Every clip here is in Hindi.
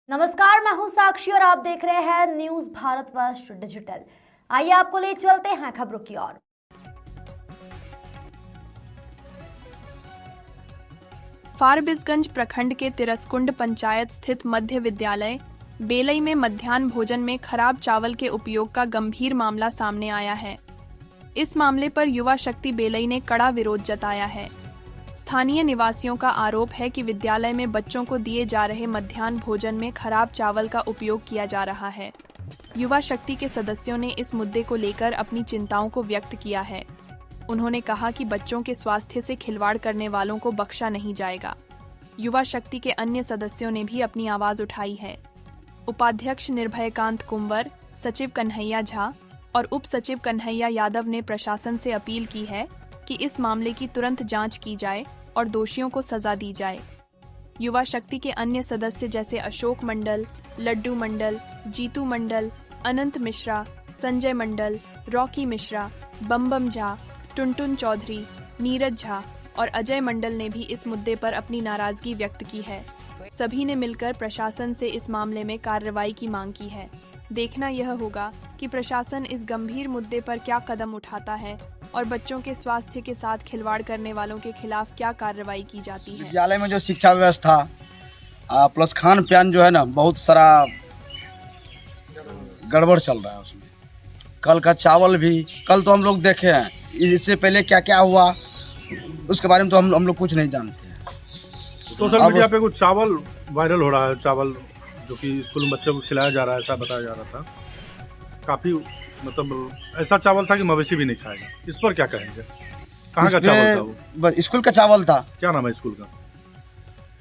नमस्कार, मैं हूं साक्षी और आप देख रहे हैं न्यूज भारतवर्ष डिजिटल। आइए आपको ले चलते हैं खबरों की ओर। फारबिसगंज प्रखंड के तिरसकुंड पंचायत स्थित मध्य विद्यालय बेलई में मध्याह्न भोजन में खराब चावल के उपयोग का गंभीर मामला सामने आया है। इस मामले पर युवा शक्ति बेलई ने कड़ा विरोध जताया है। स्थानीय निवासियों का आरोप है कि विद्यालय में बच्चों को दिए जा रहे मध्याह्न भोजन में खराब चावल का उपयोग किया जा रहा है। युवा शक्ति के सदस्यों ने इस मुद्दे को लेकर अपनी चिंताओं को व्यक्त किया है। उन्होंने कहा कि बच्चों के स्वास्थ्य से खिलवाड़ करने वालों को बख्शा नहीं जाएगा। युवा शक्ति के अन्य सदस्यों ने भी अपनी आवाज उठाई है। उपाध्यक्ष निर्भयकांत कुंवर, सचिव कन्हैया झा और उप सचिव कन्हैया यादव ने प्रशासन से अपील की है कि इस मामले की तुरंत जांच की जाए और दोषियों को सजा दी जाए। युवा शक्ति के अन्य सदस्य जैसे अशोक मंडल, लड्डू मंडल, जीतू मंडल, अनंत मिश्रा, संजय मंडल, रॉकी मिश्रा, बम झा, टुनटुन चौधरी, नीरज झा और अजय मंडल ने भी इस मुद्दे पर अपनी नाराजगी व्यक्त की है। सभी ने मिलकर प्रशासन से इस मामले में कार्रवाई की मांग की है। देखना यह होगा कि प्रशासन इस गंभीर मुद्दे पर क्या कदम उठाता है और बच्चों के स्वास्थ्य के साथ खिलवाड़ करने वालों के खिलाफ क्या कार्रवाई की जाती है। विद्यालय में जो शिक्षा व्यवस्था प्लस खान पान जो है ना, बहुत सारा गड़बड़ चल रहा है उसमें। कल का चावल भी, कल तो हम लोग देखे हैं, इससे पहले क्या क्या हुआ उसके बारे में तो हम लोग कुछ नहीं जानते हैं। सोशल मीडिया पे कुछ चावल वायरल हो रहा है, चावल जो कि स्कूल में बच्चों को खिलाया जा रहा है, ऐसा बताया जा रहा था। काफी मतलब ऐसा चावल था कि मवेशी भी नहीं खाएगा। इस पर क्या कहेंगे? कहाँ का चावल था वो? स्कूल का चावल था। क्या नाम है स्कूल का?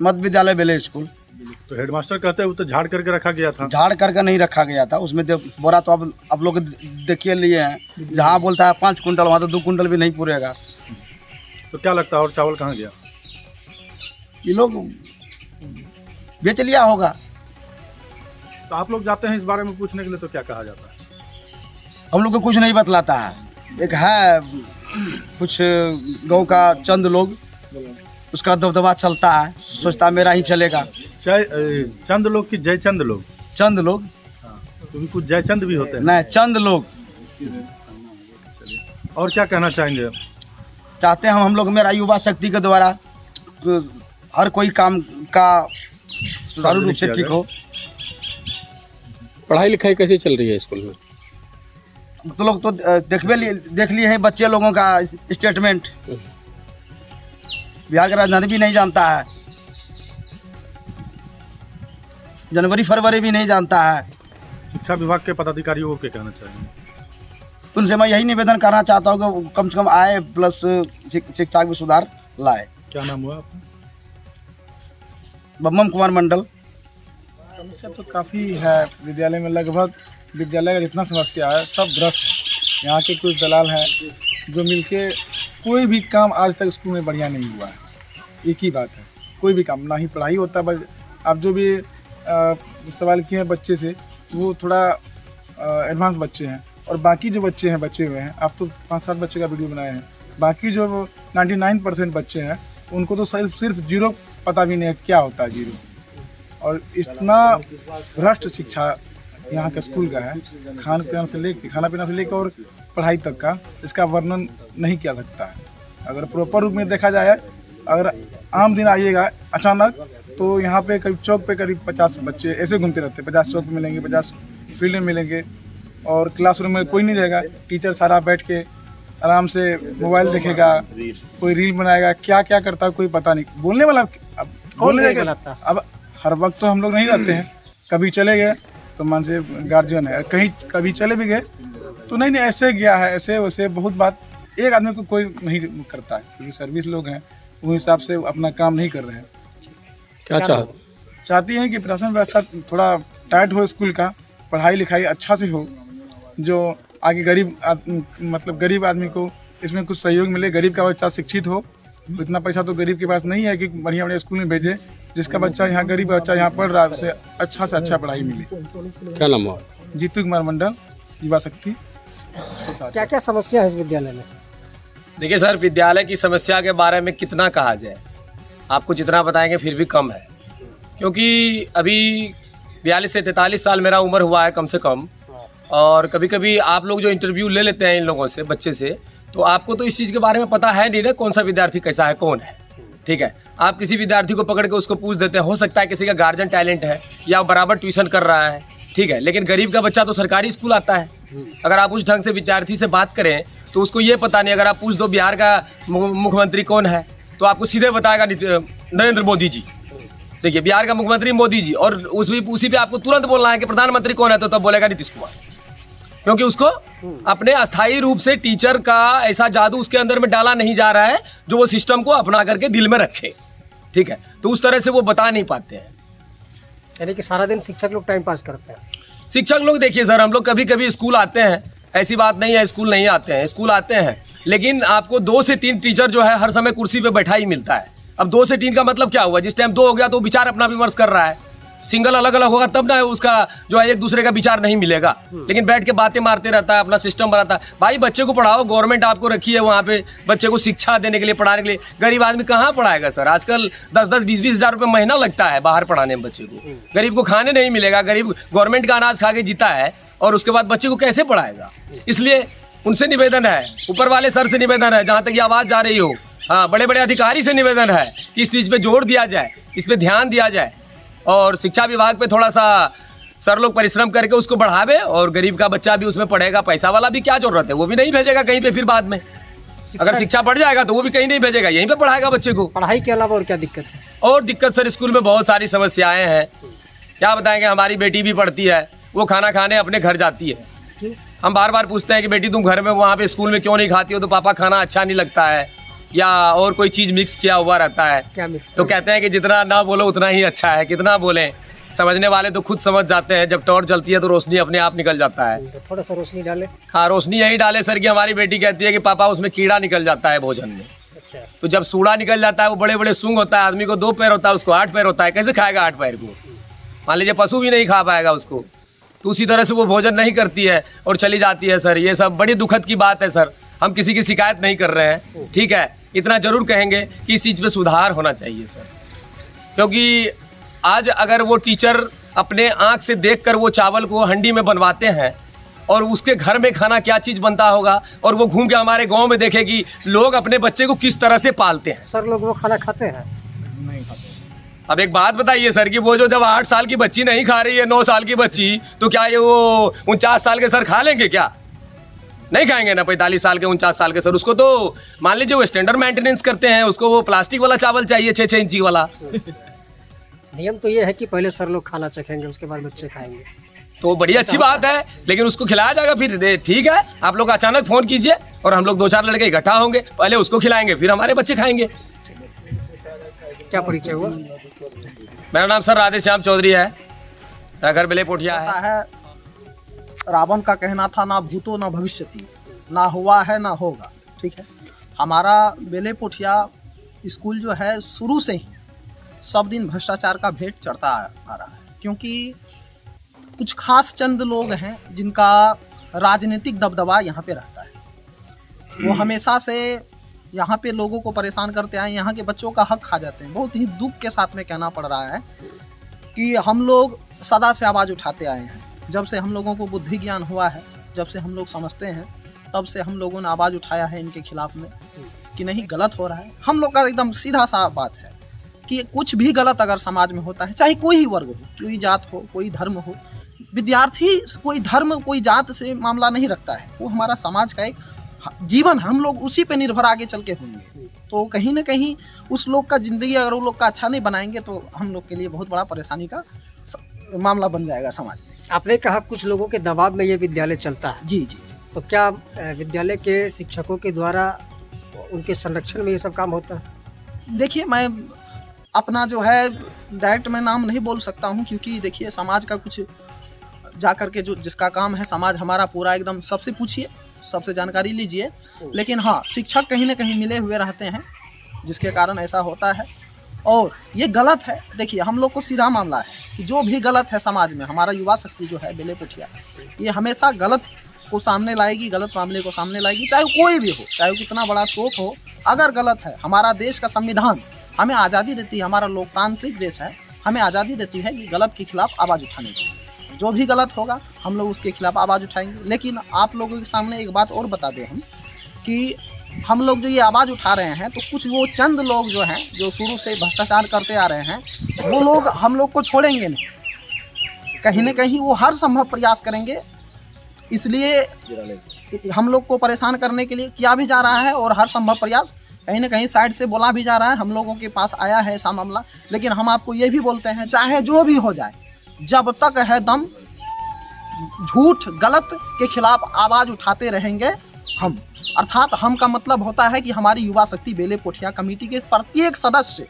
मध्य विद्यालय बेले स्कूल। तो हेडमास्टर कहते हैं वो तो झाड़ करके रखा गया था। झाड़ करके नहीं रखा गया था, उसमें बोरा तो अब लोग देखिए लिए हैं। जहाँ बोलता है 5 कुंटल, वहाँ तो 2 कुंटल भी नहीं पूरेगा। तो क्या लगता है और चावल कहाँ गया? ये लोग बेच लिया होगा। तो आप लोग जाते हैं इस बारे में पूछने के लिए, तो क्या कहा जाता है? हम लोग को कुछ नहीं बतलाता है। एक है कुछ गांव का चंद लोग, उसका दबदबा चलता है, सोचता मेरा ही चलेगा। चंद लोग की जयचंद लोग? चंद लोग, तो कुछ जयचंद भी होते हैं? नहीं, चंद लोग। और क्या कहना चाहेंगे? चाहते हैं हम लोग, मेरा युवा शक्ति के द्वारा हर कोई काम का सुचारू रूप से ठीक हो। पढ़ाई लिखाई कैसे चल रही है स्कूल में? तो लोग तो देख लिए हैं बच्चे लोगों का स्टेटमेंट। बिहार का राजधानी भी नहीं जानता है, जनवरी फरवरी भी नहीं जानता है। शिक्षा विभाग के पदाधिकारियों को क्या कहना चाहेंगे? उनसे मैं यही निवेदन करना चाहता हूँ कि कम से कम आए, प्लस शिक्षा में सुधार लाए। क्या नाम हुआ आपका? बम कुमार मंडल। समस्या तो काफ़ी है विद्यालय में। लगभग विद्यालय का जितना समस्या है सब ग्रस्त है। यहाँ के कुछ दलाल हैं जो मिलके कोई भी काम आज तक स्कूल में बढ़िया नहीं हुआ है। एक ही बात है, कोई भी काम ना ही पढ़ाई होता। बस आप जो भी सवाल किए हैं बच्चे से, वो थोड़ा एडवांस बच्चे हैं, और बाकी जो बच्चे हैं बचे हुए हैं, आप तो 5-7 बच्चे का वीडियो बनाए हैं, बाकी जो 99% बच्चे हैं उनको तो सिर्फ जीरो पता भी नहीं है क्या होता है जीरो। और इतना भ्रष्ट शिक्षा यहाँ का स्कूल का है, खाना पीना से लेकर और पढ़ाई तक का, इसका वर्णन नहीं किया सकता है। अगर प्रॉपर रूप में देखा जाए, अगर आम दिन आइएगा अचानक, तो यहाँ पे करीब चौक पे करीब 50 बच्चे ऐसे घूमते रहते हैं। 50 चौक में मिलेंगे, 50 फील्ड में मिलेंगे, और क्लासरूम में कोई नहीं रहेगा। टीचर सारा बैठ के आराम से मोबाइल देखेगा, कोई रील बनाएगा, क्या क्या करता है कोई पता नहीं। बोलने वाला अब हर वक्त तो हम लोग नहीं रहते हैं। कभी चले गए तो मान से गार्जियन है, कहीं कभी चले भी गए तो नहीं ऐसे गया है, ऐसे वैसे बहुत बात। एक आदमी को कोई नहीं करता है, क्योंकि सर्विस लोग हैं, वो हिसाब से अपना काम नहीं कर रहे हैं। क्या चाहती हैं कि प्रशासन व्यवस्था थोड़ा टाइट हो, स्कूल का पढ़ाई लिखाई अच्छा से हो, जो आगे गरीब आदमी को इसमें कुछ सहयोग मिले। गरीब का बच्चा शिक्षित हो, इतना पैसा तो गरीब के पास नहीं है कि बढ़िया बढ़िया स्कूल में भेजे। जिसका बच्चा यहाँ, गरीब बच्चा यहाँ पढ़ रहा है, उसे अच्छा से अच्छा पढ़ाई मिले। क्या नाम है? जीतू कुमार मंडल, युवा शक्ति। क्या क्या समस्या है इस विद्यालय में? देखिए सर, विद्यालय की समस्या के बारे में कितना कहा जाए, आपको जितना बताएंगे फिर भी कम है। क्योंकि अभी 42 से 43 साल मेरा उम्र हुआ है कम से कम। और कभी कभी आप लोग जो इंटरव्यू ले लेते हैं इन लोगों से, बच्चे से, तो आपको तो इस चीज़ के बारे में पता है नहीं ना, कौन सा विद्यार्थी कैसा है, कौन है। ठीक है, आप किसी विद्यार्थी को पकड़ के उसको पूछ देते हैं, हो सकता है किसी का गार्जियन टैलेंट है या बराबर ट्यूशन कर रहा है, ठीक है, लेकिन गरीब का बच्चा तो सरकारी स्कूल आता है। अगर आप उस ढंग से विद्यार्थी से बात करें तो उसको ये पता नहीं। अगर आप पूछ दो बिहार का मुख्यमंत्री कौन है तो आपको सीधे बताएगा नरेंद्र मोदी जी। देखिए, बिहार का मुख्यमंत्री मोदी जी, और उसी पे आपको तुरंत बोलना है कि प्रधानमंत्री कौन है तो तब बोलेगा नीतीश कुमार, क्योंकि उसको अपने अस्थायी रूप से टीचर का ऐसा जादू उसके अंदर में डाला नहीं जा रहा है जो वो सिस्टम को अपना करके दिल में रखे। ठीक है, तो उस तरह से वो बता नहीं पाते हैं। यानी कि सारा दिन शिक्षक लोग टाइम पास करते हैं। शिक्षक लोग, देखिए सर, हम लोग कभी कभी स्कूल आते हैं, ऐसी बात नहीं है स्कूल नहीं आते हैं, स्कूल आते हैं, लेकिन आपको 2 से 3 टीचर जो है हर समय कुर्सी पे बैठा ही मिलता है। अब 2 से 3 का मतलब क्या हुआ, जिस टाइम 2 हो गया तो विचार अपना विमर्श कर रहा है। सिंगल अलग अलग होगा तब ना उसका जो है एक दूसरे का विचार नहीं मिलेगा, लेकिन बैठ के बातें मारते रहता है, अपना सिस्टम बनाता है। भाई बच्चे को पढ़ाओ, गवर्नमेंट आपको रखी है वहाँ पे बच्चे को शिक्षा देने के लिए, पढ़ाने के लिए। गरीब आदमी कहाँ पढ़ाएगा सर, आजकल 10-10, 20-20 हज़ार रुपये महीना लगता है बाहर पढ़ाने में बच्चे को। गरीब को खाने नहीं मिलेगा, गरीब गवर्नमेंट का अनाज खा के जीता है और उसके बाद बच्चे को कैसे पढ़ाएगा। इसलिए उनसे निवेदन है, ऊपर वाले सर से निवेदन है, जहाँ तक ये आवाज़ जा रही हो, हाँ, बड़े बड़े अधिकारी से निवेदन है कि इस चीज़ पे जोर दिया जाए, इस पे ध्यान दिया जाए और शिक्षा विभाग पे थोड़ा सा सर लोग परिश्रम करके उसको बढ़ावे, और गरीब का बच्चा भी उसमें पढ़ेगा। पैसा वाला भी क्या जरूरत है, वो भी नहीं भेजेगा कहीं पे फिर बाद में। अगर शिक्षा बढ़ जाएगा तो वो भी कहीं नहीं भेजेगा, यहीं पे पढ़ाएगा बच्चे को। पढ़ाई के अलावा और क्या दिक्कत है? और दिक्कत सर, स्कूल में बहुत सारी समस्याएं हैं, क्या बताएंगे। हमारी बेटी भी पढ़ती है, वो खाना खाने अपने घर जाती है। हम बार बार पूछते हैं कि बेटी तुम घर में वहाँ पे स्कूल में क्यों नहीं खाती हो, तो पापा खाना अच्छा नहीं लगता है, या और कोई चीज़ मिक्स किया हुआ रहता है। क्या मिक्स? तो कहते हैं कि जितना ना बोलो उतना ही अच्छा है। कितना बोलें, समझने वाले तो खुद समझ जाते हैं, जब टॉर्च जलती है तो रोशनी अपने आप निकल जाता है। थोड़ा सा रोशनी डाले। हाँ, रोशनी यही डाले सर कि हमारी बेटी कहती है कि पापा उसमें कीड़ा निकल जाता है भोजन में। अच्छा। तो जब सूड़ा निकल जाता है, वो बड़े बड़े सूंग होता है, आदमी को 2 पैर होता है, उसको 8 पैर होता है, कैसे खाएगा 8 पैर को। मान लीजिए पशु भी नहीं खा पाएगा उसको, तो उसी तरह से वो भोजन नहीं करती है और चली जाती है। सर ये सब बड़ी दुखद की बात है सर, हम किसी की शिकायत नहीं कर रहे हैं, ठीक है, इतना जरूर कहेंगे कि इस चीज़ पे सुधार होना चाहिए सर। क्योंकि आज अगर वो टीचर अपने आँख से देखकर वो चावल को हंडी में बनवाते हैं और उसके घर में खाना क्या चीज़ बनता होगा, और वो घूम के हमारे गांव में देखेगी लोग अपने बच्चे को किस तरह से पालते हैं। सर लोग वो खाना खाते हैं? नहीं खाते। अब एक बात बताइए सर कि वो जो जब 8 साल की बच्ची नहीं खा रही है, 9 साल की बच्ची, तो क्या ये वो 49 साल के सर खा लेंगे क्या? नहीं खाएंगे ना 45 साल के 49 साल के सर। उसको तो मान लीजिए वो स्टैंडर्ड मेंटेनेंस करते हैं, उसको वो प्लास्टिक वाला चावल चाहिए 6-6 इंची वाला। नियम तो ये है कि पहले सर लोग खाना चखेंगे, उसके बाद बच्चे खाएंगे। तो बड़ी अच्छी बात है, लेकिन उसको खिलाया जाएगा फिर। ठीक है, आप लोग अचानक फोन कीजिए और हम लोग 2-4 लड़के इकट्ठा होंगे, पहले उसको खिलाएंगे फिर हमारे बच्चे खाएंगे। क्या परिचय हुआ? मेरा नाम सर राधेश्याम चौधरी है, मेरा घर बेले पोठिया है। रावण का कहना था ना भूतो ना भविष्यति, ना हुआ है ना होगा। ठीक है, हमारा बेले पोठिया स्कूल जो है शुरू से ही सब दिन भ्रष्टाचार का भेंट चढ़ता आ रहा है, क्योंकि कुछ खास चंद लोग हैं जिनका राजनीतिक दबदबा यहाँ पे रहता है। वो हमेशा से यहाँ पे लोगों को परेशान करते आए, यहाँ के बच्चों का हक खा जाते हैं। बहुत ही दुख के साथ में कहना पड़ रहा है कि हम लोग सदा से आवाज़ उठाते आए हैं। जब से हम लोगों को बुद्धि ज्ञान हुआ है, जब से हम लोग समझते हैं, तब से हम लोगों ने आवाज़ उठाया है इनके खिलाफ में कि नहीं, गलत हो रहा है। हम लोग का एकदम सीधा सा बात है कि कुछ भी गलत अगर समाज में होता है, चाहे कोई ही वर्ग हो, कोई जात हो, कोई धर्म हो, विद्यार्थी कोई धर्म कोई जात से मामला नहीं रखता है। वो हमारा समाज का एक जीवन, हम लोग उसी पे निर्भर आगे चल के होंगे। तो कहीं ना कहीं उस लोग का ज़िंदगी अगर वो लोग का अच्छा नहीं बनाएंगे तो हम लोग के लिए बहुत बड़ा परेशानी का मामला बन जाएगा समाज में। आपने कहा कुछ लोगों के दबाव में ये विद्यालय चलता है। जी जी। तो क्या विद्यालय के शिक्षकों के द्वारा उनके संरक्षण में ये सब काम होता है? देखिए, मैं अपना जो है डायरेक्ट मैं नाम नहीं बोल सकता हूँ, क्योंकि देखिए समाज का कुछ जा करके जो जिसका काम है, समाज हमारा पूरा एकदम सबसे पूछिए, सबसे जानकारी लीजिए। लेकिन हाँ, शिक्षक कहीं ना कहीं मिले हुए रहते हैं, जिसके कारण ऐसा होता है और ये गलत है। देखिए, हम लोग को सीधा मामला है कि जो भी गलत है समाज में, हमारा युवा शक्ति जो है बेले पोठिया, ये हमेशा गलत को सामने लाएगी, गलत मामले को सामने लाएगी, चाहे कोई भी हो, चाहे वो कितना बड़ा तोप हो। अगर गलत है, हमारा देश का संविधान हमें आज़ादी देती है, हमारा लोकतांत्रिक देश है, हमें आज़ादी देती है कि गलत के खिलाफ आवाज़ उठाने की। जो भी गलत होगा हम लोग उसके खिलाफ आवाज़ उठाएंगे। लेकिन आप लोगों के सामने एक बात और बता दें हम कि हम लोग जो ये आवाज़ उठा रहे हैं तो कुछ वो चंद लोग जो हैं जो शुरू से भ्रष्टाचार करते आ रहे हैं वो लोग हम लोग को छोड़ेंगे नहीं, कहीं ना कहीं वो हर संभव प्रयास करेंगे। इसलिए हम लोग को परेशान करने के लिए किया भी जा रहा है और हर संभव प्रयास कहीं ना कहीं साइड से बोला भी जा रहा है। हम लोगों के पास आया है ऐसा मामला, लेकिन हम आपको ये भी बोलते हैं चाहे जो भी हो जाए, जब तक है दम झूठ गलत के खिलाफ आवाज़ उठाते रहेंगे हम। अर्थात हम का मतलब होता है कि हमारी युवा शक्ति बेले पोठिया कमेटी के प्रत्येक सदस्य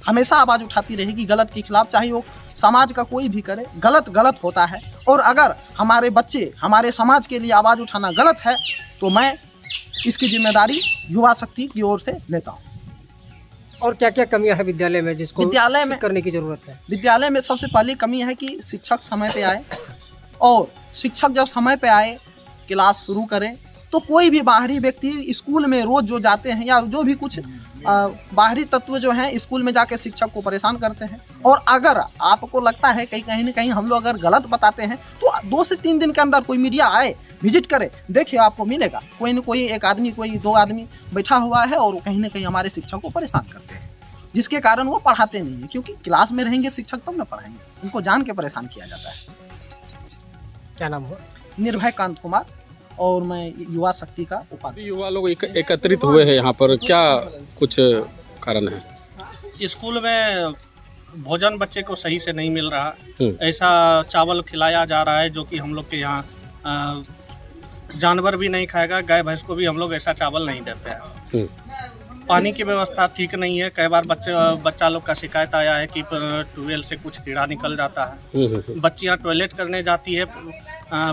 हमेशा आवाज़ उठाती रहेगी गलत के खिलाफ, चाहे वो समाज का कोई भी करे। गलत गलत होता है और अगर हमारे बच्चे हमारे समाज के लिए आवाज़ उठाना गलत है तो मैं इसकी जिम्मेदारी युवा शक्ति की ओर से लेता हूँ। और क्या क्या कमियां हैं विद्यालय में जिसको विद्यालय में करने की जरूरत है? विद्यालय में सबसे पहली कमी है कि शिक्षक समय पे आए, और शिक्षक जब समय पे आए क्लास शुरू करें तो कोई भी बाहरी व्यक्ति स्कूल में रोज जो जाते हैं या जो भी कुछ बाहरी तत्व जो हैं स्कूल में जाके शिक्षक को परेशान करते हैं। और अगर आपको लगता है कि कहीं ना कहीं हम लोग अगर गलत बताते हैं तो 2 से 3 दिन के अंदर कोई मीडिया आए, विजिट करे, देखिए आपको मिलेगा कोई न कोई एक आदमी कोई 2 आदमी बैठा हुआ है और कहीं ना कहीं हमारे शिक्षक को परेशान करते हैं, जिसके कारण वो पढ़ाते नहीं है। क्योंकि क्लास में रहेंगे शिक्षक तब न पढ़ाएंगे, उनको जान के परेशान किया जाता है। क्या नाम हुआ? निर्भय कांत कुमार और मैं युवा शक्ति का उपाध्यक्ष। युवा लोग एकत्रित हुए हैं यहाँ पर, क्या कुछ कारण है? स्कूल में भोजन बच्चे को सही से नहीं मिल रहा, ऐसा चावल खिलाया जा रहा है जो कि हम लोग के यहाँ जानवर भी नहीं खाएगा, गाय भैंस को भी हम लोग ऐसा चावल नहीं देते हैं। पानी की व्यवस्था ठीक नहीं है, कई बार बच्चा लोग का शिकायत आया है कि ट्यूबवेल से कुछ कीड़ा निकल जाता है। बच्चियाँ टॉयलेट करने जाती है,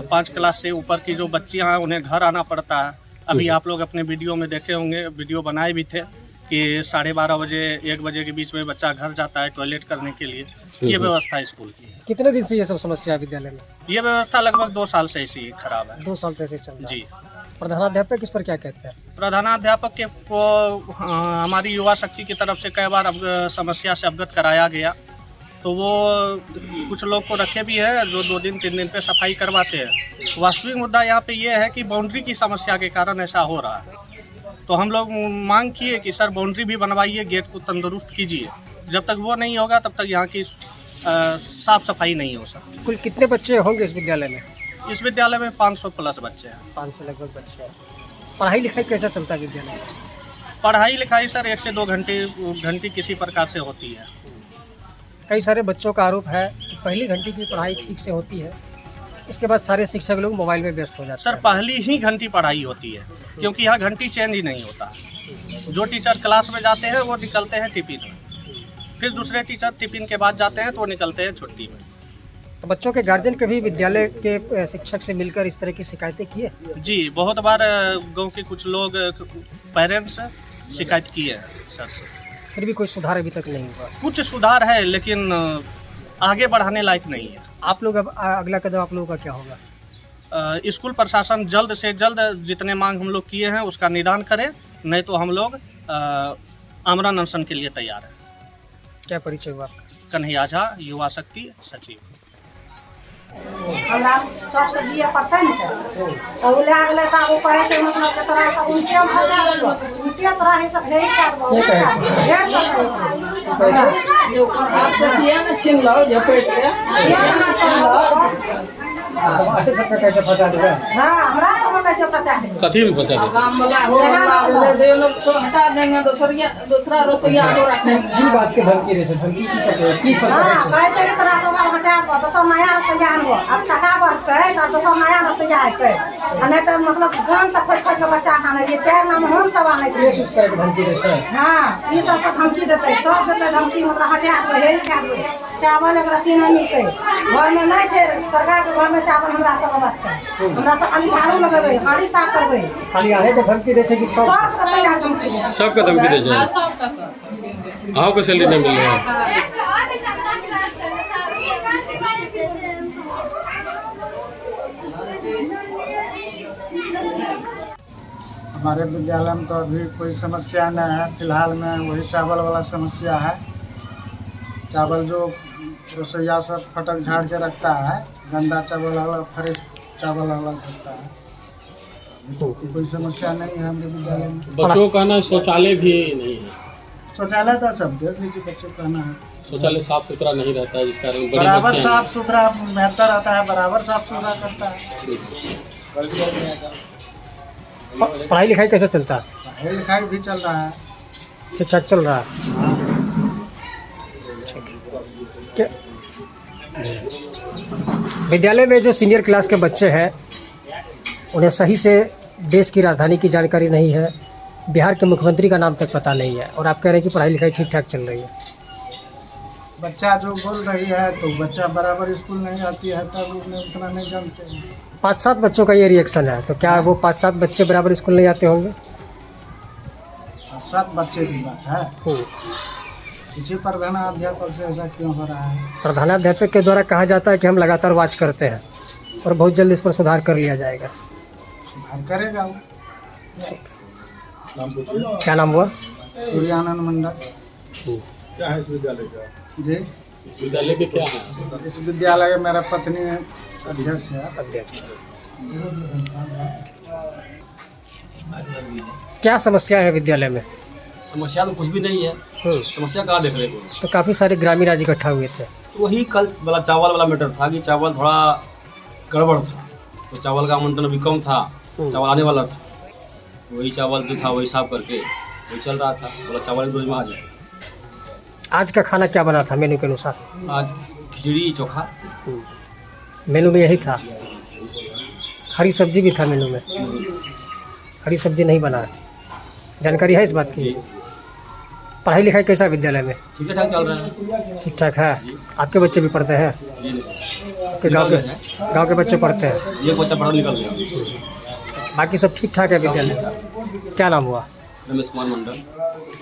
5 क्लास से ऊपर की जो बच्चियाँ हैं उन्हें घर आना पड़ता है। अभी आप लोग अपने वीडियो में देखे होंगे, वीडियो बनाए भी थे कि 12:30 बजे 1 बजे के बीच में बच्चा घर जाता है टॉयलेट करने के लिए। ये व्यवस्था स्कूल की है। कितने दिन से ये सब समस्या है विद्यालय में? ये व्यवस्था लगभग 2 साल से ऐसी खराब है। 2 साल से ऐसे चल रहा है। जी। प्रधानाध्यापक इस पर क्या कहते हैं? प्रधानाध्यापक के को हमारी युवा शक्ति की तरफ से कई बार समस्या से अवगत कराया गया, तो वो कुछ लोग को रखे भी है जो 2 दिन 3 दिन पे सफाई करवाते हैं। वास्तविक मुद्दा यहाँ पे ये है कि बाउंड्री की समस्या के कारण ऐसा हो रहा है। तो हम लोग मांग किए कि सर बाउंड्री भी बनवाइए, गेट को तंदुरुस्त कीजिए। जब तक वो नहीं होगा तब तक यहाँ की साफ सफाई नहीं हो सकती। कुल कितने बच्चे होंगे इस विद्यालय में? इस विद्यालय में 500 प्लस बच्चे हैं। 500 लगभग बच्चे हैं। पढ़ाई लिखाई कैसा चलता है विद्यालय में? पढ़ाई लिखाई सर 1 से 2 घंटे किसी प्रकार से होती है। कई सारे बच्चों का आरोप है कि पहली घंटे की पढ़ाई ठीक से होती है, इसके बाद सारे शिक्षक लोग मोबाइल में व्यस्त हो जाते हैं। सर पहली ही घंटी पढ़ाई होती है, क्योंकि यहाँ घंटी चेंज ही नहीं होता। जो टीचर क्लास में जाते हैं वो निकलते हैं टिफिन में, फिर दूसरे टीचर टिफिन के बाद जाते हैं तो वो निकलते हैं छुट्टी में। तो बच्चों के गार्जियन कभी विद्यालय के शिक्षक से मिलकर इस तरह की शिकायतें की है? जी, बहुत बार गांव के कुछ लोग पेरेंट्स शिकायत की है सर से। फिर भी कोई सुधार अभी तक नहीं हुआ? कुछ सुधार है लेकिन आगे बढ़ाने लायक नहीं है। आप लोग अब अगला कदम आप लोगों का क्या होगा? स्कूल प्रशासन जल्द से जल्द जितने मांग हम लोग किए हैं उसका निदान करे, नहीं तो हम लोग आमरण अनशन के लिए तैयार हैं। क्या परिचय हुआ? कन्हैया झा, युवा शक्ति सचिव। हमरा सबसे दिए पड़ता है ना, तो ले अगले का वो करे से मतलब के तरह सब उनके तरह ही सब ढेर जो हाथ से दिया ना छीन लो, झपेट के कैसे फंसा देगा? हाँ, हमरा तो कैसे फंसा देगा? कथी में फंसा देगा? काम वाला हो दे लोग तो हटा देंगे, दूसरा रसोईया को रखेंगे। जी बात के धमकी दे से धमकी की सब हां, कैसे की तरह तो हटा को तो सब नया रसोईया हो। अब टका बढ़ते तो सब नया रसोईया है, नहीं तो मतलब गांव तक खोज के बच्चा खाना ये 4 नाम हम सब आने के कोशिश करे के धमकी दे से। हां, ये सब को धमकी देते, सब देते धमकी, मतलब हटा के हेल के दे। चावल एक रत्ती नहीं मिलते, घर में नहीं थे, सरकार के घर में चावल हमरा सब अवस्था है। हमरा सब खाली झाड़ू लगेबे, हाड़ी साफ करबे, खाली आहे के धमकी दे से कि सब का तैयार धमकी दे। सबका धमकी दे से। आओ को सैलरी नहीं मिल रहा है। हमारे विद्यालय में तो अभी कोई समस्या नहीं है, फिलहाल में वही चावल वाला समस्या है। चावल जो रसोईया सब फटक झाड़ के रखता है, गंदा चावल अलग, फ्रेश चावल अलग रखता है। कोई समस्या नहीं है हमारे विद्यालय में। बच्चों का ना शौचालय भी नहीं है। शौचालय तो सब देख लीजिए, बच्चों का कहना है शौचालय साफ सुथरा नहीं रहता है, जिस कारण बड़े बराबर बच्चे साफ सुथरा बेहतर रहता है, बराबर साफ सुथरा करता है। पढ़ाई लिखाई कैसे चलता है? पढ़ाई लिखाई भी चल रहा है, ठीक ठाक चल रहा है। क्या विद्यालय में जो सीनियर क्लास के बच्चे हैं उन्हें सही से देश की राजधानी की जानकारी नहीं है, बिहार के मुख्यमंत्री का नाम तक पता नहीं है, और आप कह रहे हैं कि पढ़ाई लिखाई ठीक ठाक चल रही है। बच्चा जो बोल रही है तो बच्चा बराबर स्कूल नहीं आती है, तब उतना नहीं जानते हैं। 5-7 बच्चों का ये रिएक्शन है, तो क्या वो 5-7 बच्चे बराबर स्कूल नहीं आते होंगे? 7 बच्चे की बात है, इसी प्रधानाध्यापक से ऐसा क्यों हो रहा है? प्रधानाध्यापक के द्वारा कहा जाता है कि हम लगातार वॉच करते हैं और बहुत जल्द इस पर सुधार कर लिया जाएगा। सुधार करेगा वो। क्या नाम हुआ? सूर्यानंद मंडल। क्या है इस विद्यालय का? जी, इस विद्यालय के क्या है? इस विद्यालय में मेरा पत्नी अध्यक्ष है। अध्यक्ष। क्या समस्या है विद्यालय में? समस्या तो कुछ भी नहीं है। समस्या कहाँ देख रहे हो? तो काफ़ी सारे ग्रामीण आज इकट्ठा हुए थे। वही कल वाला चावल वाला मैटर था कि चावल थोड़ा गड़बड़ था, तो चावल का आवंटन अभी कम था, चावल आने वाला था, वही चावल जो था वही साफ करके वही चल रहा था, बोला चावल 2 दिन में आ जाए। आज का खाना क्या बना था मेनू के अनुसार? आज खिचड़ी चोखा। मेनू में यही था। हरी सब्जी भी था मेनू में? हरी सब्जी नहीं बना है, जानकारी है इस बात की? पढ़ाई लिखाई कैसा है विद्यालय में? ठीक ठाक चल रहा है। ठीक ठाक है। आपके बच्चे भी पढ़ते हैं? आपके गाँव के बच्चे पढ़ते हैं? ये बच्चा पढ़ा निकल गया। बाकी सब ठीक ठाक है विद्यालय? क्या नाम हुआ? रमेश कुमार मंडल।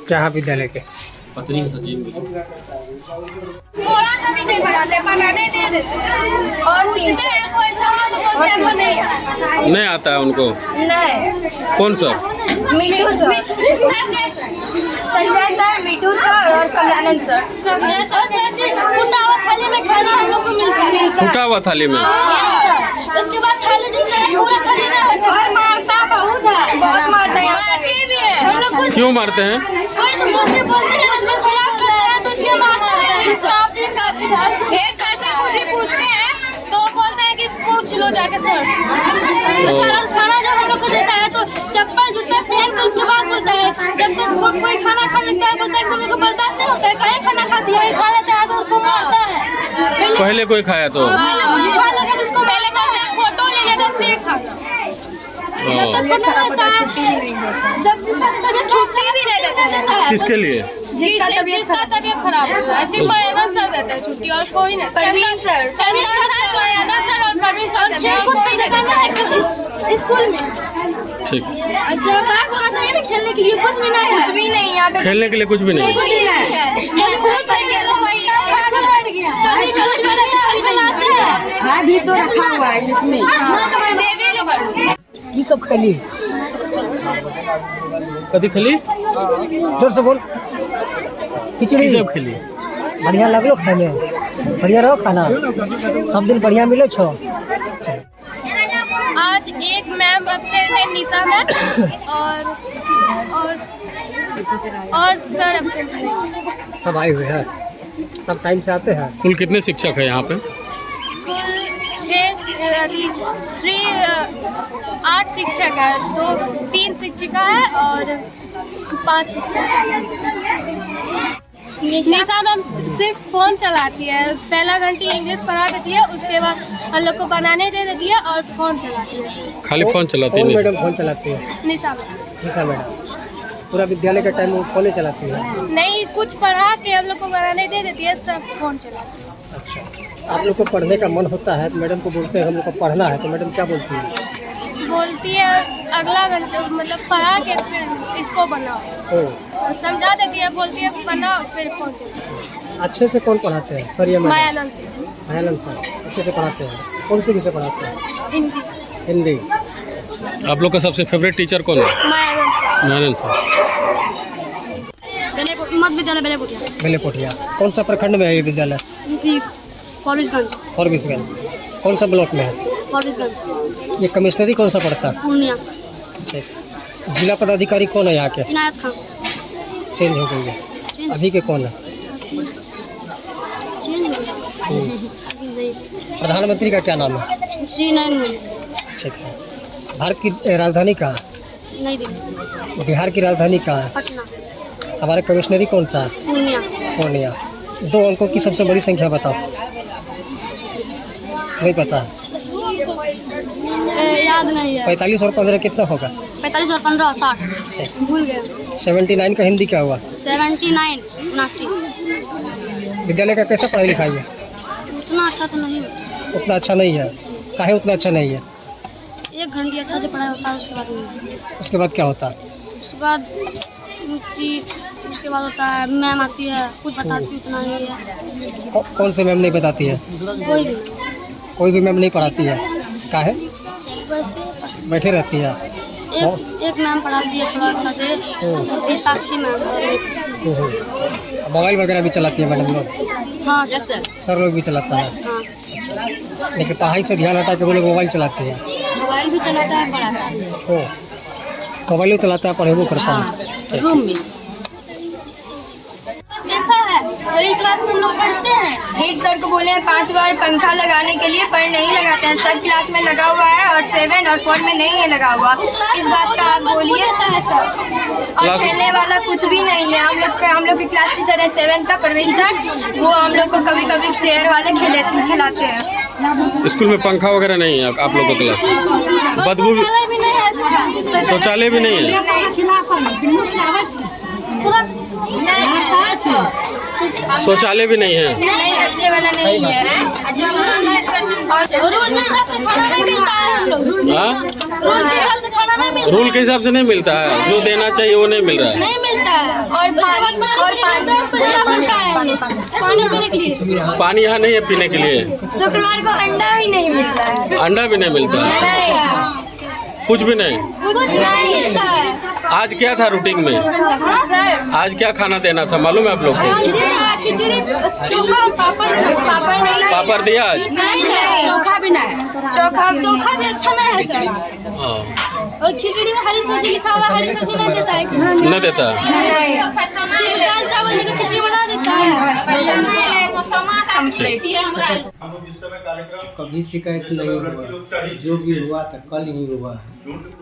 क्या है विद्यालय के? पत्नी सचिन। थोड़ा सा भी नहीं बनाते, बनाने दे देते और पूछते हैं कोई सवाल तो बोलते हैं वो नहीं आता। नहीं आता है उनको? नहीं। कौन सा? मिठू सर, संजय सर, मिठू सर और कल्याणंद सर। संजय सर जी फूटा हुआ थाली में खाना हम लोग को मिलता है। फूटा हुआ थाली में? उसके बाद थाली जितना है पूरा थाली नहीं होता और मारता बहुत है, बहुत मारते हैं, मारते भी है हम लोग को। क्यों मारते हैं? कोई तो कुछ भी बोलते हैं, उसको खिलाफ करते हैं तो उसके मारते हैं। हेड सर से कुछ भी पूछते हैं तो बोलते हैं कि पूछ लो जाके सर। सर खाना जब हम लोग को देता है तो चप्पल जूते पहन के उसके बाद बोलता है, जब तक कोई खाना खा लेता है बोलता है कि मेरे को बर्दाश्त नहीं होता है, कहीं खाना खाती है, खा लेता है तो उसको मारता है। पहले कोई खाया तो? उसको पहले बोलते हैं फोटो लेने दो फिर खाना। जब तक फोटो लेता है, जब जिसका छुट्टी भी नहीं देता है। किसके लिए? जिसका तबीयत खराब होता है सिर्फ मयाना सर देते हैं छुट्टी और कोई नहीं। परवीन सर, मयाना सर और परवीन सर देते हैं। कुछ जगह है स्कूल में। ठीक। अच्छा पार्क होना चाहिए ना खेलने के लिए, कुछ भी नहीं, कुछ भी नहीं यहाँ पे खेलने के लिए कुछ भी नहीं? कुछ भी नहीं। ये खुद से खेलो वही बैठ गया, कभी कुछ भी नहीं खिलाते हैं। हाँ भी तो रखा हुआ है इसमें, देवी लोग ये सब खेली कभी खेली? जोर से बोल। खिचड़ी सब खेली? बढ़िया लगलो खाए में? बढ़िया रहो खाना, सब दिन बढ़िया मिलो छो। आज एक मैम एब्सेंट है, निशा मैम, और सर एब्सेंट है। सब आए हुए हैं, सब टाइम से आते हैं। कुल कितने शिक्षक है यहाँ पे? कुल 8 शिक्षक है, 3 शिक्षिका है और 5 शिक्षक है। निशा मैम सिर्फ फ़ोन चलाती है, पहला घंटी इंग्लिश पढ़ा देती है, उसके बाद हम लोग को बनाने दे देती है और फ़ोन चलाती है। खाली फ़ोन चलाती है? मैडम फ़ोन चलाती है? निशा मैडम पूरा विद्यालय का टाइम वो फ़ोन चलाती है? नहीं, कुछ पढ़ा के हम लोग को बनाने दे देती है तब फ़ोन चलाती है। अच्छा, आप लोग को पढ़ने का मन होता है तो मैडम को बोलते हैं हम लोग को पढ़ना है, तो मैडम क्या बोलती है? बोलती है अगला घंटा मतलब पढ़ा के फिर इसको बनाओ, समझा देती है, बोलती है बनाओ फिर फ़ोन चलाती है। अच्छे से कौन पढ़ाते हैं? सर या मैडम? मायानंद सर अच्छे से पढ़ाते हैं। कौन सी विषय पढ़ाते हैं? हिंदी। आप लोग का सबसे फेवरेट टीचर कौन है? मायानंद सर। मध्य विद्यालय बेलेपुटिया। बेलेपुटिया। कौन सा प्रखंड में है ये विद्यालय? फॉरबिसगंज। कौन सा ब्लॉक में है? फॉरबिसगंज। ये कमिश्नरी कौन सा पड़ता है? पूर्णिया। जिला पदाधिकारी कौन है यहाँ के? इनायत खान। चेंज हो गई है, अभी के कौन है? प्रधानमंत्री का क्या नाम है? श्री नरेंद्र मोदी। ठीक है। भारत की राजधानी कहाँ है? नई दिल्ली। बिहार की राजधानी कहाँ है? पटना। हमारे कमिश्नरी कौन सा है? पूर्णिया। पूर्णिया। 2 अंकों की सबसे बड़ी संख्या बताओ। नहीं पता? याद नहीं है। 45 और 15 कितना होगा? 45 और 15 60। भूल गया। 79 का हिंदी क्या हुआ? 79 79। विद्यालय का कैसा पढ़ाई लिखाई है? उतना अच्छा तो नहीं होता। उतना अच्छा नहीं है? काहे उतना अच्छा नहीं है? 1 घंटे अच्छा से पढ़ाई होता है, उसके बाद नहीं। उसके बाद क्या होता है? उसके बाद होता है मैम आती है, कुछ बताती उतना नहीं है। कौन से मैम नहीं बताती है? कोई भी मैम नहीं पढ़ाती है? काहे? वैसे बैठे रहती है? एक मैम पढ़ाती है थोड़ा अच्छा से, ये साक्षी मैम। मोबाइल वगैरह भी चलाती है मैडम लोग? हाँ सर। सर लोग भी चलाता है? हाँ। लेकिन पढ़ाई से ध्यान हटा के वो लोग मोबाइल चलाते हैं? मोबाइल भी चलाता है, पढ़ाता है। मोबाइल भी चलाता है, पढ़ेबो करता है? रूम में कैसा है? वही क्लास में हम लोग पढ़ते हैं। हेड सर को बोले हैं 5 बार पंखा लगाने के लिए, पर नहीं लगाते हैं। सब क्लास में लगा हुआ है और 7 और 4 में नहीं है लगा हुआ। इस बात का आप बोलिए। और खेलने वाला कुछ भी नहीं है। हम लोग की क्लास टीचर है 7 का परवीन सर, वो हम लोग को कभी कभी चेयर वाले खिलाते हैं। स्कूल में पंखा वगैरह नहीं है आप लोगों के क्लास में? बदबू भी नहीं है अच्छा। शौचालय भी नहीं है? शौचालय भी नहीं है? नहीं, अच्छे वाला नहीं है। और रूल के हिसाब से खाना नहीं मिलता है हम लोग। रूल के हिसाब से खाना नहीं मिलता है। रूल के हिसाब से नहीं मिलता है, जो देना चाहिए वो नहीं मिल रहा है। नहीं मिलता है। और पानी पीने के लिए। पानी यहाँ नहीं है पीने के लिए? शुक्रवार को अंडा भी नहीं मिलता है। अंडा भी नहीं मिलता है? कुछ भी नहीं? कुछ नहीं मिलता है। आज क्या था रूटीन में? सर आज क्या खाना देना था मालूम है आप लोग को? खिचड़ी, चोखा, पापड़ नहीं। पापड़ दिया आज? नहीं, चोखा भी नहीं। चोखा भी अच्छा नहीं है सर। हाँ। और खिचड़ी में हरी सब्जी लिखा हुआ, हरी सब्जी नहीं देता है। नहीं देता? सिर्फ दाल चावल देकर खिचड़ी बना देता है। कभी शिकायत नहीं हुआ, जो भी हुआ था कल ही हुआ है।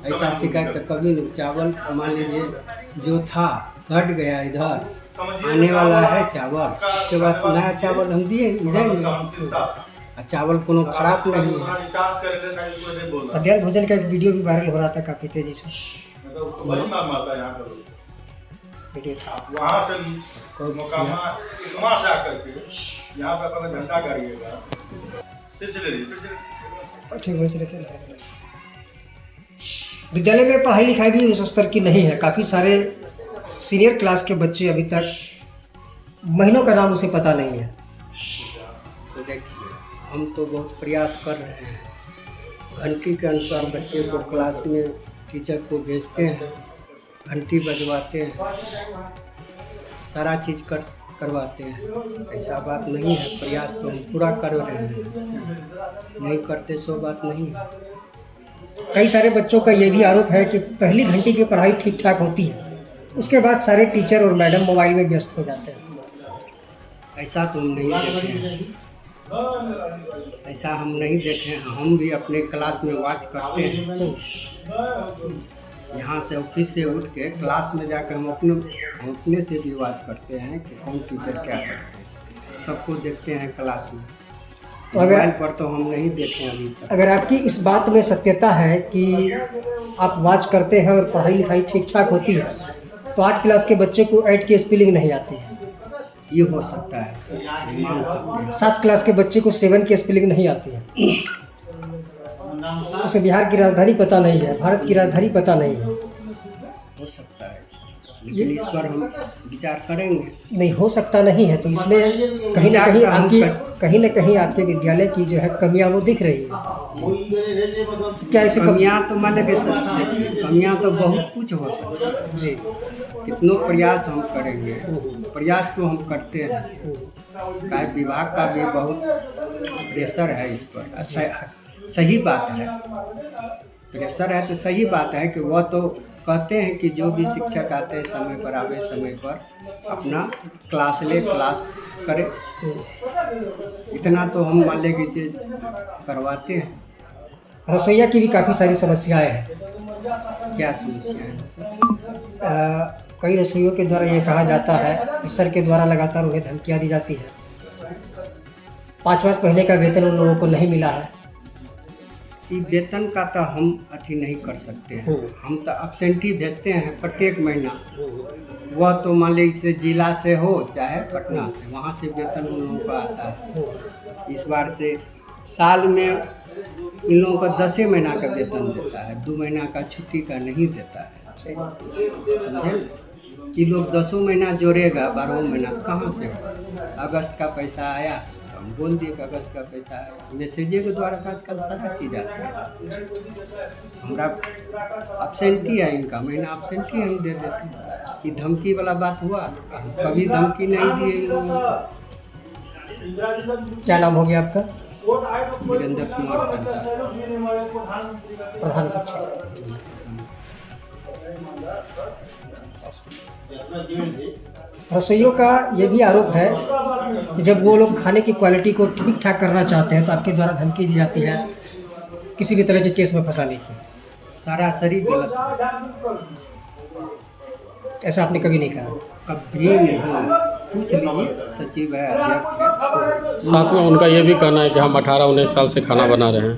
ऐसा शिकायत तो कभी नहीं। चावल मान लीजिए जो था घट गया, इधर आने वाला है चावल, उसके बाद नया चावल हम देंगे। चावल कोनो खराब नहीं है। मध्याह्न भोजन का एक वीडियो भी वायरल हो रहा था काफी तेजी से। वीडियो था वहाँ से आकर के यहाँ पे अपना झंडा गाड़िएगा। विद्यालय में पढ़ाई लिखाई भी उस स्तर की नहीं है। काफ़ी सारे सीनियर क्लास के बच्चे अभी तक महीनों का नाम उसे पता नहीं है। तो देखिए हम तो बहुत प्रयास कर रहे हैं, घंटी के अनुसार बच्चे को क्लास में टीचर को भेजते हैं, घंटी बजवाते हैं, सारा चीज़ करवाते हैं। ऐसा बात नहीं है, प्रयास तो हम पूरा कर रहे हैं, नहीं करते सो बात नहीं है। कई सारे बच्चों का ये भी आरोप है कि पहली घंटी की पढ़ाई ठीक ठाक होती है, उसके बाद सारे टीचर और मैडम मोबाइल में व्यस्त हो जाते हैं। ऐसा तो हम नहीं देखे हैं, ऐसा हम नहीं देखे हैं। हम भी अपने क्लास में वॉच करते हैं। यहाँ से ऑफिस से उठ के क्लास में जाकर हम अपने से भी वॉच करते हैं कि कौन टीचर क्या करते हैं, सबको देखते हैं क्लास में। तो मोबाइल पर तो हम नहीं देखे अभी तक। अगर आपकी इस बात में सत्यता है कि आप वॉच करते हैं और पढ़ाई लिखाई ठीक ठाक होती है, तो 8 क्लास के बच्चे को 8 की स्पेलिंग नहीं आती है। ये हो सकता है, मान सकते हैं। 7 क्लास के बच्चे को 7 की स्पेलिंग नहीं आती है। उसे बिहार की राजधानी पता नहीं है, भारत की राजधानी पता नहीं है। हो सकता है। लेकिन इस पर हम विचार करेंगे। नहीं हो सकता नहीं है, तो इसमें कहीं ना कहीं आपके विद्यालय की जो है कमियां वो दिख रही है। तो क्या ऐसी कमियां तो मान के कमियां तो बहुत कुछ हो सकती है जी। कितनों प्रयास हम करेंगे, प्रयास तो हम करते हैं। काय विभाग का भी बहुत प्रेशर है इस पर। अच्छा, सही बात है, प्रेशर है तो सही बात है कि वह तो कहते हैं कि जो भी शिक्षक आते हैं समय पर आवे, समय पर अपना क्लास ले, क्लास करे। इतना तो हम मान ले कि करवाते हैं। रसोईया की भी काफ़ी सारी समस्याएं हैं। क्या समस्याएं हैं सर? कई रसोइयों के द्वारा ये कहा जाता है कि सर के द्वारा लगातार उन्हें धमकियाँ दी जाती है। 5 महीने का वेतन उन लोगों को नहीं मिला है। ये वेतन का तो हम अथी नहीं कर सकते हैं। हम तो अब्सेंटी भेजते हैं प्रत्येक महीना। वह तो मान लीजिए जिला से हो चाहे पटना से, वहाँ से वेतन उन लोगों का आता है। इस बार से साल में इन लोगों को 10 महीना का वेतन देता है, 2 महीना का छुट्टी का नहीं देता है। समझे? कि लोग 10 महीना जोड़ेगा 12 महीना तो कहाँ से होगा? अगस्त का पैसा आया, हम बोल दिए कि अगस्त का पैसा आया। मैसेजे के द्वारा आजकल सारा चीज़ आती है। हमारा अब्सेंटी है, इनका महीना अब्सेंटी हम दे देते हैं। कि धमकी वाला बात हुआ, कभी धमकी नहीं दिए इन लोगों को। क्या नाम हो गया आपका? वीरेंद्र कुमार सरकार, प्रधान शिक्षक। रसोइयों का ये भी आरोप है कि जब वो लोग खाने की क्वालिटी को ठीक ठाक करना चाहते हैं तो आपके द्वारा धमकी दी जाती है किसी भी तरह के केस में फंसाने की। सरासरी गलत, ऐसा आपने कभी नहीं कहा? कभी नहीं। पूछ लीजिए, सचिव है, अध्यक्ष है। साथ में उनका ये भी कहना है कि हम 18-19 साल से खाना बना रहे हैं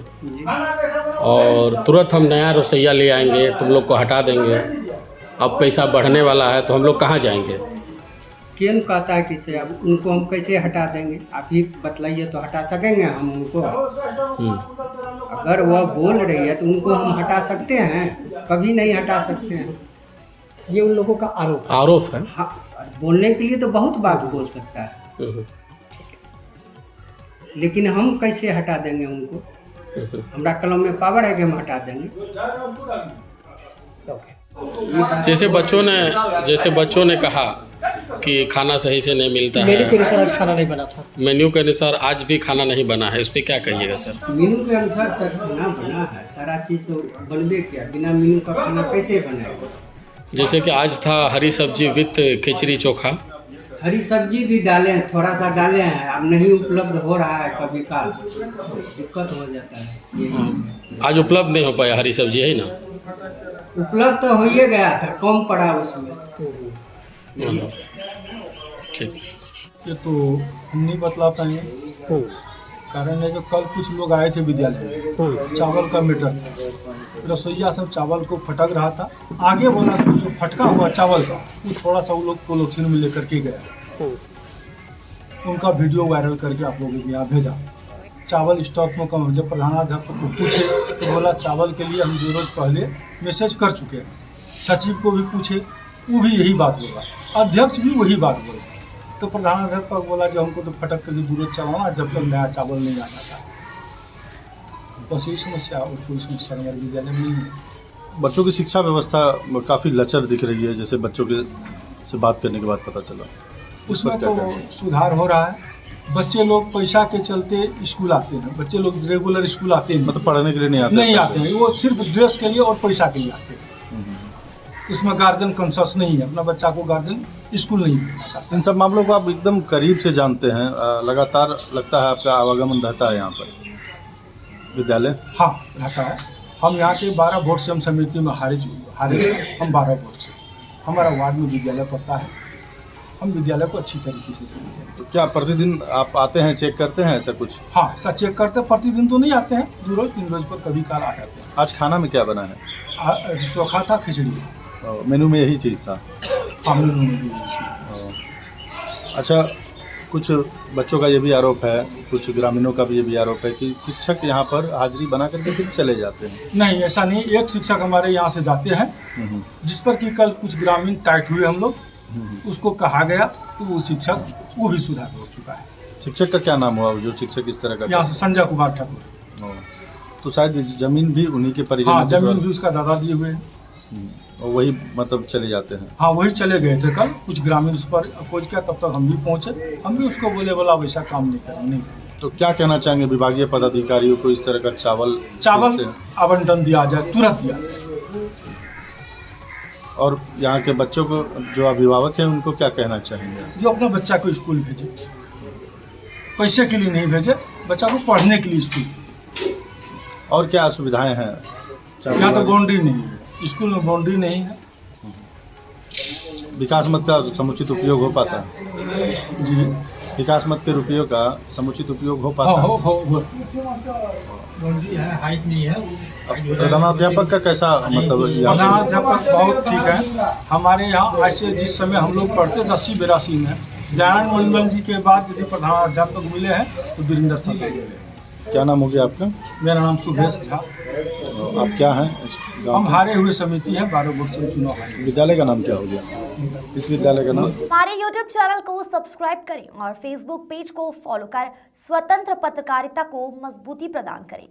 और तुरंत हम नया रसोइया ले आएंगे, तुम लोग को हटा देंगे। अब पैसा बढ़ने वाला है तो हम लोग कहाँ जाएंगे? केन कहता है किसे? अब उनको हम कैसे हटा देंगे? आप ही बतलाइए तो हटा सकेंगे हम उनको? अगर वह बोल रही है तो उनको हम हटा सकते हैं? कभी नहीं हटा सकते हैं। ये उन लोगों का आरोप है। हाँ, बोलने के लिए तो बहुत बात बोल सकता है, लेकिन हम कैसे हटा देंगे उनको? हमारा कलम में पावर है कि हम हटा देंगे। जैसे बच्चों ने कहा कि खाना सही से नहीं मिलता है। मेन्यू के अनुसार आज खाना नहीं बना था। मेन्यू के अनुसार आज भी खाना नहीं बना है, इस पर क्या कहिएगा सर? मेन्यू के अनुसार सर खाना बना है, सारा चीज़ तो बनबे किया। बिना मेन्यू का खाना कैसे बनेगा? जैसे कि आज था हरी सब्जी विथ खिचड़ी चोखा। हरी सब्जी भी डाले हैं, थोड़ा सा डाले हैं, अब नहीं उपलब्ध हो रहा है, कभी काल दिक्कत हो जाता है। आज उपलब्ध नहीं हो पाया हरी सब्जी, है ना? उपलब्ध तो हो ही गया था, कम पड़ा उसमें। ठीक, ये तो हम नहीं बतला पाएंगे। कारण है जो कल कुछ लोग आए थे विद्यालय में, चावल का मीटर था, रसोईया सब चावल को फटक रहा था। आगे बोला कि जो फटका हुआ चावल का वो थोड़ा सा वो लोग पोलोथीन में लेकर के गया। उनका वीडियो वायरल करके आप लोगों के यहाँ भेजा। चावल स्टॉक में कम। जब प्रधानाध्यापक को पूछे तो बोला चावल के लिए हम 2 रोज पहले मैसेज कर चुके हैं। सचिव को भी पूछे, वो भी यही बात बोला, अध्यक्ष भी वही बात बोला। तो प्रधानाध्यापक बोला कि हमको तो फटक करके 2 रोज चलाना जब तक नया चावल नहीं आता था। बस यही समस्या और कोई समस्या हमारे विद्यालय में नहीं है। बच्चों की शिक्षा व्यवस्था काफ़ी लचर दिख रही है, जैसे बच्चों के से बात करने के बाद पता चला। उसमें तो सुधार हो रहा है। बच्चे लोग पैसा के चलते स्कूल आते हैं, बच्चे लोग रेगुलर स्कूल आते हैं, मतलब पढ़ने के लिए नहीं आते हैं। वो सिर्फ ड्रेस के लिए और पैसा के लिए आते हैं। इसमें गार्जियन कंसर्स नहीं है, अपना बच्चा को गार्जियन स्कूल नहीं भेजना चाहता। इन सब मामलों को आप एकदम करीब से जानते हैं, लगातार लगता है आपका आवागमन रहता है यहाँ पर विद्यालय? हाँ रहता है। हम यहाँ के 12 वोट से हम समिति में हारे हम 12 वोट से हमारा वार्ड में विद्यालय पड़ता है। हम विद्यालय को अच्छी तरीके से जानते हैं। तो क्या प्रतिदिन आप आते हैं, चेक करते हैं ऐसा कुछ? हाँ ऐसा चेक करते हैं। प्रतिदिन तो नहीं आते हैं, 2 रोज 3 रोज पर कभी काल आ जाते हैं। आज खाना में क्या बना है? चोखा था, खिचड़ी। मेनू में यही चीज़ था? हाँ मेनू में यही चीज़ था। अच्छा, कुछ बच्चों का ये भी आरोप है, कुछ ग्रामीणों का भी ये भी आरोप है कि शिक्षक यहाँ पर हाजिरी बना करके फिर चले जाते हैं। नहीं, ऐसा नहीं। एक शिक्षक हमारे यहाँ से जाते हैं, जिस पर कि कल कुछ ग्रामीण टाइट हुए हम लोग, उसको कहा गया तो वो शिक्षक वो भी सुधार हो चुका है। शिक्षक का क्या नाम हुआ जो शिक्षक इस तरह का? यहाँ से संजय कुमार ठाकुर। तो शायद जमीन भी उन्हीं के परिजन? हाँ, जमीन भी उसका दादा दिए हुए हैं। और वही मतलब चले जाते हैं? हाँ, वही चले गए थे कल। कुछ ग्रामीण उस पर अपोज किया, तब तक हम भी पहुँचे। हम भी उसको बोले बोला वैसा काम नहीं करेंगे। तो क्या कहना चाहेंगे विभागीय पदाधिकारियों को, इस तरह का चावल आवंटन दिया जाए, तुरंत दिया जाए। और यहाँ के बच्चों को, जो अभिभावक हैं, उनको क्या कहना चाहेंगे? जो अपने बच्चा को स्कूल भेजे, पैसे के लिए नहीं भेजे, बच्चा को पढ़ने के लिए स्कूल। और क्या असुविधाएं हैं? यहाँ तो बाउंड्री नहीं है, स्कूल में बाउंड्री नहीं है। विकास मद का समुचित उपयोग हो पाता है? जी, विकास मद के रुपयों का समुचित उपयोग हो पाता है? हो। हाइट नहीं है। प्रधानाध्यापक का कैसा मतलब? प्रधानाध्यापक बहुत ठीक है। हमारे यहाँ ऐसे जिस समय हम लोग पढ़ते थे 80-82 में, दयानंद मंडल जी के बाद यदि प्रधानाध्यापक मिले हैं तो वीरेंद्र सिंह मिले हैं। क्या नाम हो गया आपका? मेरा नाम सुभेश झा। आप क्या हैं? हम हारे हुए समिति हैं, 12 वोट से चुनाव है। विद्यालय का नाम क्या हो गया? इस विद्यालय का नाम? हमारे YouTube चैनल को सब्सक्राइब करें और Facebook पेज को फॉलो कर स्वतंत्र पत्रकारिता को मजबूती प्रदान करें।